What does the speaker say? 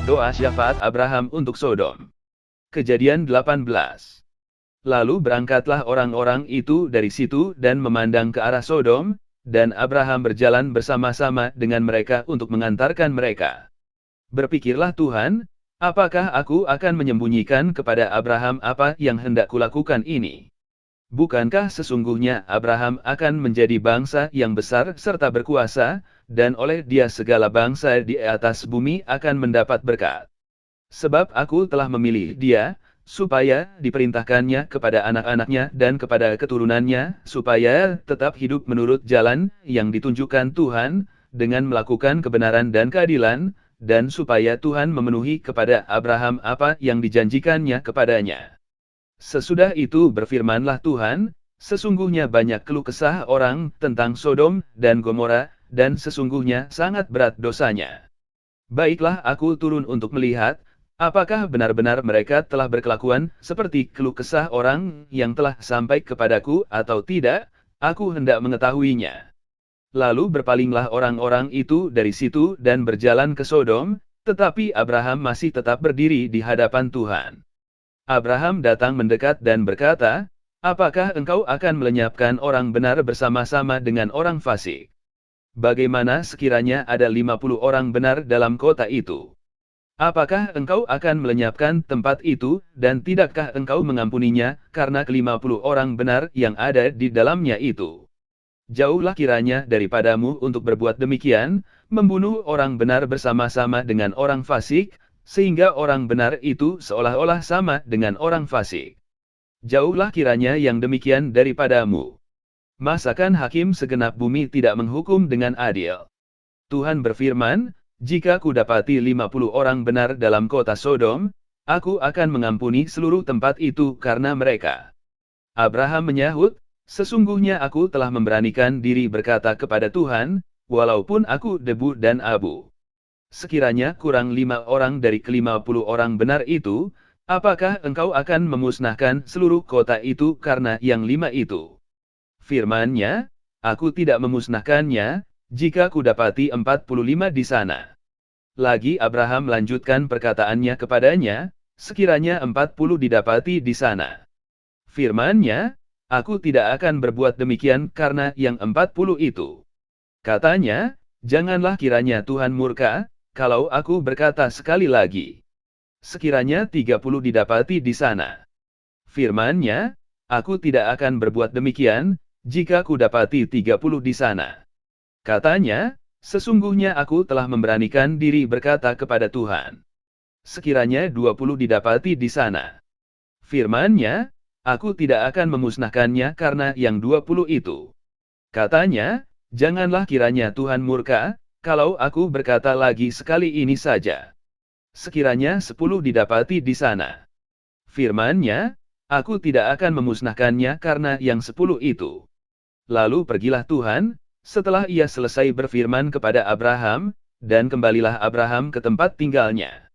Doa syafaat Abraham untuk Sodom. Kejadian 18. Lalu berangkatlah orang-orang itu dari situ dan memandang ke arah Sodom, dan Abraham berjalan bersama-sama dengan mereka untuk mengantarkan mereka. Berpikirlah Tuhan, apakah aku akan menyembunyikan kepada Abraham apa yang hendak kulakukan ini? Bukankah sesungguhnya Abraham akan menjadi bangsa yang besar serta berkuasa, dan oleh dia segala bangsa di atas bumi akan mendapat berkat. Sebab aku telah memilih dia, supaya diperintahkannya kepada anak-anaknya dan kepada keturunannya, supaya tetap hidup menurut jalan yang ditunjukkan Tuhan, dengan melakukan kebenaran dan keadilan, dan supaya Tuhan memenuhi kepada Abraham apa yang dijanjikannya kepadanya. Sesudah itu berfirmanlah Tuhan, sesungguhnya banyak keluh kesah orang tentang Sodom dan Gomora, dan sesungguhnya sangat berat dosanya. Baiklah aku turun untuk melihat, apakah benar-benar mereka telah berkelakuan seperti keluh kesah orang yang telah sampai kepadaku atau tidak, aku hendak mengetahuinya. Lalu berpalinglah orang-orang itu dari situ dan berjalan ke Sodom, tetapi Abraham masih tetap berdiri di hadapan Tuhan. Abraham datang mendekat dan berkata, apakah engkau akan melenyapkan orang benar bersama-sama dengan orang fasik? Bagaimana sekiranya ada 50 orang benar dalam kota itu? Apakah engkau akan melenyapkan tempat itu, dan tidakkah engkau mengampuninya, karena ke-50 orang benar yang ada di dalamnya itu? Jauhlah kiranya daripadamu untuk berbuat demikian, membunuh orang benar bersama-sama dengan orang fasik, sehingga orang benar itu seolah-olah sama dengan orang fasik. Jauhlah kiranya yang demikian daripadamu. Masakan hakim segenap bumi tidak menghukum dengan adil? Tuhan berfirman, jika kudapati 50 orang benar dalam kota Sodom, aku akan mengampuni seluruh tempat itu karena mereka. Abraham menyahut, sesungguhnya aku telah memberanikan diri berkata kepada Tuhan, walaupun aku debu dan abu. Sekiranya kurang 5 orang dari ke-50 orang benar itu, apakah engkau akan memusnahkan seluruh kota itu karena yang 5 itu? Firman-Nya, aku tidak memusnahkannya, jika kudapati 45 di sana. Lagi Abraham lanjutkan perkataannya kepadanya, sekiranya 40 didapati di sana. Firman-Nya, aku tidak akan berbuat demikian karena yang 40 itu. Katanya, janganlah kiranya Tuhan murka, kalau aku berkata sekali lagi. Sekiranya 30 didapati di sana. Firman-Nya, aku tidak akan berbuat demikian, jika kudapati 30 di sana. Katanya, sesungguhnya aku telah memberanikan diri berkata kepada Tuhan. Sekiranya 20 didapati di sana. Firman-Nya, aku tidak akan memusnahkannya karena yang 20 itu. Katanya, janganlah kiranya Tuhan murka, kalau aku berkata lagi sekali ini saja. Sekiranya 10 didapati di sana. Firman-Nya, aku tidak akan memusnahkannya karena yang 10 itu. Lalu pergilah Tuhan, setelah ia selesai berfirman kepada Abraham, dan kembalilah Abraham ke tempat tinggalnya.